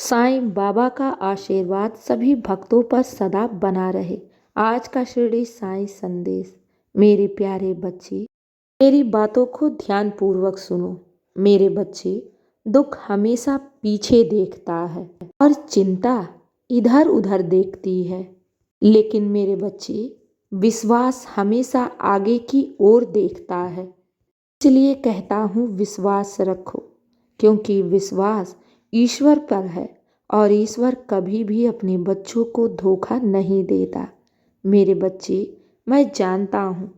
साईं बाबा का आशीर्वाद सभी भक्तों पर सदा बना रहे। आज का शिरडी साईं संदेश। मेरे प्यारे बच्चे, मेरी बातों को ध्यान पूर्वक सुनो। मेरे बच्चे, दुख हमेशा पीछे देखता है और चिंता इधर उधर देखती है, लेकिन मेरे बच्चे, विश्वास हमेशा आगे की ओर देखता है। इसलिए कहता हूँ, विश्वास रखो, क्योंकि विश्वास ईश्वर पर है और ईश्वर कभी भी अपने बच्चों को धोखा नहीं देता। मेरे बच्चे, मैं जानता हूँ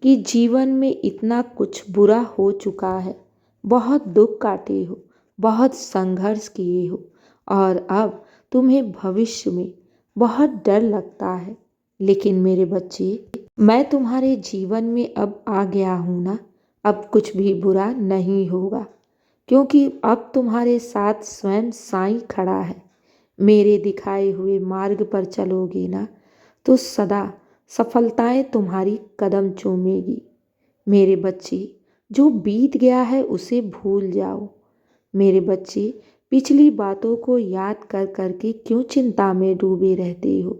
कि जीवन में इतना कुछ बुरा हो चुका है, बहुत दुख काटे हो, बहुत संघर्ष किए हो और अब तुम्हें भविष्य में बहुत डर लगता है। लेकिन मेरे बच्चे, मैं तुम्हारे जीवन में अब आ गया हूँ ना, अब कुछ भी बुरा नहीं होगा, क्योंकि अब तुम्हारे साथ स्वयं साईं खड़ा है। मेरे दिखाए हुए मार्ग पर चलोगे ना, तो सदा सफलताएं तुम्हारी कदम चूमेगी। मेरे बच्चे, जो बीत गया है उसे भूल जाओ। मेरे बच्चे, पिछली बातों को याद कर करके क्यों चिंता में डूबे रहते हो।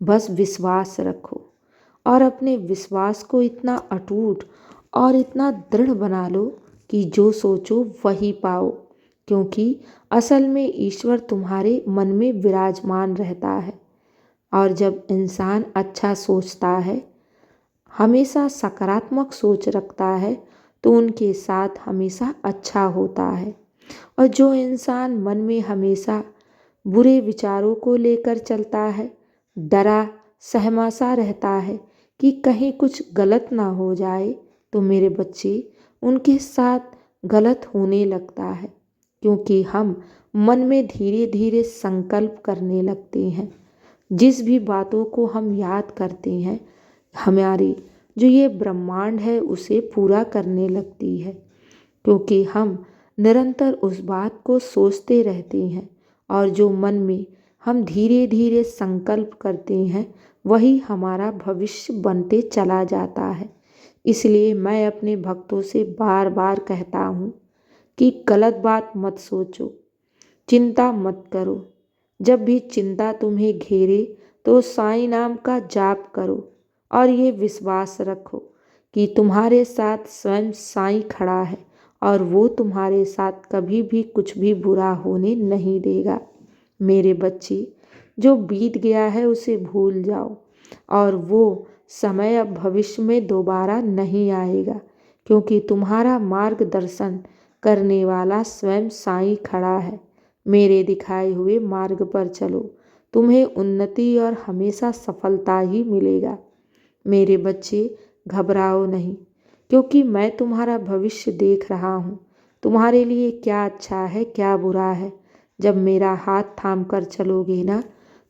बस विश्वास रखो और अपने विश्वास को इतना अटूट और इतना दृढ़ बना लो कि जो सोचो वही पाओ, क्योंकि असल में ईश्वर तुम्हारे मन में विराजमान रहता है। और जब इंसान अच्छा सोचता है, हमेशा सकारात्मक सोच रखता है, तो उनके साथ हमेशा अच्छा होता है। और जो इंसान मन में हमेशा बुरे विचारों को लेकर चलता है, डरा सहमा सा रहता है कि कहीं कुछ गलत ना हो जाए, तो मेरे बच्चे, उनके साथ गलत होने लगता है, क्योंकि हम मन में धीरे धीरे संकल्प करने लगते हैं। जिस भी बातों को हम याद करते हैं, हमारी जो ये ब्रह्मांड है उसे पूरा करने लगती है, क्योंकि हम निरंतर उस बात को सोचते रहते हैं और जो मन में हम धीरे धीरे संकल्प करते हैं, वही हमारा भविष्य बनते चला जाता है। इसलिए मैं अपने भक्तों से बार बार कहता हूँ कि गलत बात मत सोचो, चिंता मत करो। जब भी चिंता तुम्हें घेरे तो साईं नाम का जाप करो और ये विश्वास रखो कि तुम्हारे साथ स्वयं साईं खड़ा है और वो तुम्हारे साथ कभी भी कुछ भी बुरा होने नहीं देगा। मेरे बच्चे, जो बीत गया है उसे भूल जाओ और वो समय अब भविष्य में दोबारा नहीं आएगा, क्योंकि तुम्हारा मार्गदर्शन करने वाला स्वयं साईं खड़ा है। मेरे दिखाए हुए मार्ग पर चलो, तुम्हें उन्नति और हमेशा सफलता ही मिलेगा। मेरे बच्चे, घबराओ नहीं, क्योंकि मैं तुम्हारा भविष्य देख रहा हूँ। तुम्हारे लिए क्या अच्छा है, क्या बुरा है। जब मेरा हाथ थाम कर चलोगे ना,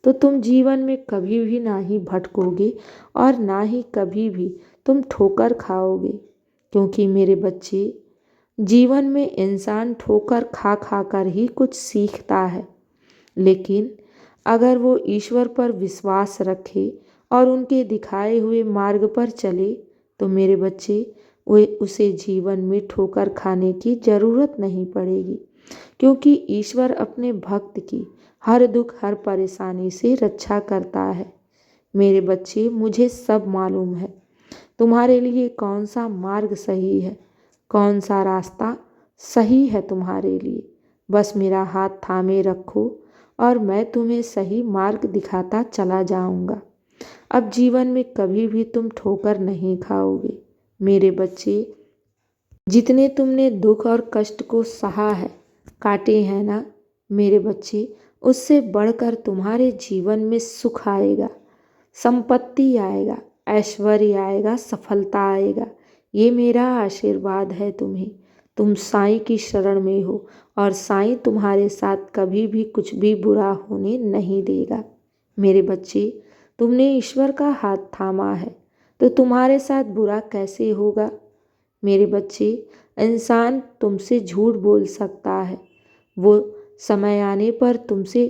तो तुम जीवन में कभी भी ना ही भटकोगे और ना ही कभी भी तुम ठोकर खाओगे, क्योंकि मेरे बच्चे, जीवन में इंसान ठोकर खा खा कर ही कुछ सीखता है। लेकिन अगर वो ईश्वर पर विश्वास रखे और उनके दिखाए हुए मार्ग पर चले, तो मेरे बच्चे, वे उसे जीवन में ठोकर खाने की ज़रूरत नहीं पड़ेगी, क्योंकि ईश्वर अपने भक्त की हर दुख हर परेशानी से रक्षा करता है। मेरे बच्चे, मुझे सब मालूम है तुम्हारे लिए कौन सा मार्ग सही है, कौन सा रास्ता सही है तुम्हारे लिए। बस मेरा हाथ थामे रखो और मैं तुम्हें सही मार्ग दिखाता चला जाऊंगा। अब जीवन में कभी भी तुम ठोकर नहीं खाओगे। मेरे बच्चे, जितने तुमने दुख और कष्ट को सहा है, काटे हैं ना मेरे बच्चे, उससे बढ़कर तुम्हारे जीवन में सुख आएगा, संपत्ति आएगा, ऐश्वर्य आएगा, सफलता आएगा। ये मेरा आशीर्वाद है तुम्हें। तुम साईं की शरण में हो और साईं तुम्हारे साथ कभी भी कुछ भी बुरा होने नहीं देगा। मेरे बच्चे, तुमने ईश्वर का हाथ थामा है, तो तुम्हारे साथ बुरा कैसे होगा। मेरे बच्चे, इंसान तुमसे झूठ बोल सकता है, वो समय आने पर तुमसे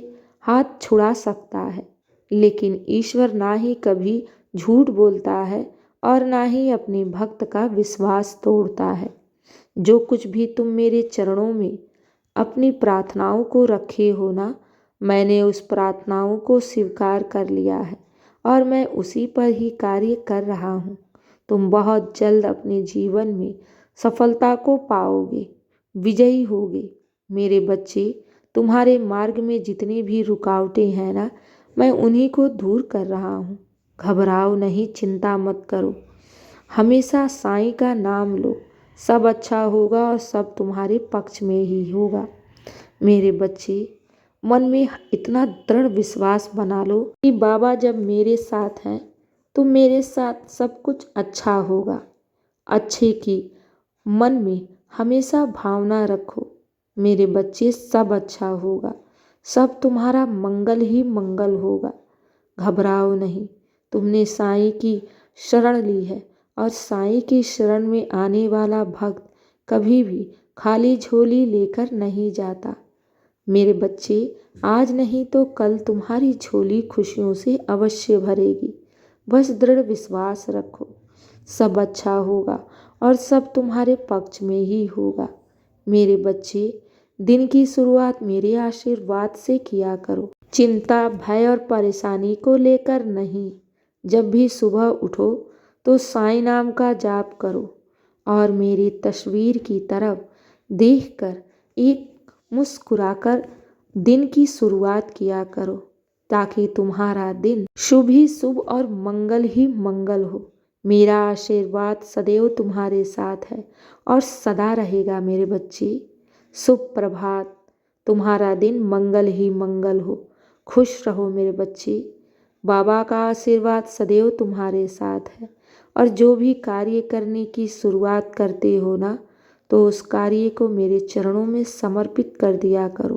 हाथ छुड़ा सकता है, लेकिन ईश्वर ना ही कभी झूठ बोलता है और ना ही अपने भक्त का विश्वास तोड़ता है। जो कुछ भी तुम मेरे चरणों में अपनी प्रार्थनाओं को रखे हो ना, मैंने उस प्रार्थनाओं को स्वीकार कर लिया है और मैं उसी पर ही कार्य कर रहा हूँ। तुम बहुत जल्द अपने जीवन में सफलता को पाओगे, विजयी होगे। मेरे बच्चे, तुम्हारे मार्ग में जितनी भी रुकावटें हैं ना, मैं उन्हीं को दूर कर रहा हूँ। घबराओ नहीं, चिंता मत करो, हमेशा साईं का नाम लो। सब अच्छा होगा और सब तुम्हारे पक्ष में ही होगा। मेरे बच्चे, मन में इतना दृढ़ विश्वास बना लो कि बाबा जब मेरे साथ हैं तो मेरे साथ सब कुछ अच्छा होगा। अच्छे की मन में हमेशा भावना रखो। मेरे बच्चे, सब अच्छा होगा, सब तुम्हारा मंगल ही मंगल होगा। घबराओ नहीं, तुमने साईं की शरण ली है और साईं की शरण में आने वाला भक्त कभी भी खाली झोली लेकर नहीं जाता। मेरे बच्चे, आज नहीं तो कल तुम्हारी झोली खुशियों से अवश्य भरेगी। बस दृढ़ विश्वास रखो, सब अच्छा होगा और सब तुम्हारे पक्ष में ही होगा। मेरे बच्चे, दिन की शुरुआत मेरे आशीर्वाद से किया करो। चिंता, भय और परेशानी को लेकर नहीं। जब भी सुबह उठो तो साईं नाम का जाप करो और मेरी तस्वीर की तरफ देखकर एक मुस्कुराकर दिन की शुरुआत किया करो, ताकि तुम्हारा दिन शुभ ही शुभ और मंगल ही मंगल हो। मेरा आशीर्वाद सदैव तुम्हारे साथ है और सदा रहेगा। मेरे बच्चे, शुभ प्रभात, तुम्हारा दिन मंगल ही मंगल हो। खुश रहो मेरे बच्चे, बाबा का आशीर्वाद सदैव तुम्हारे साथ है। और जो भी कार्य करने की शुरुआत करते हो ना, तो उस कार्य को मेरे चरणों में समर्पित कर दिया करो।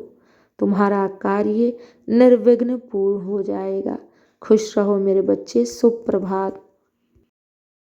तुम्हारा कार्य निर्विघ्न पूर्ण हो जाएगा। खुश रहो मेरे बच्चे, शुभ प्रभात।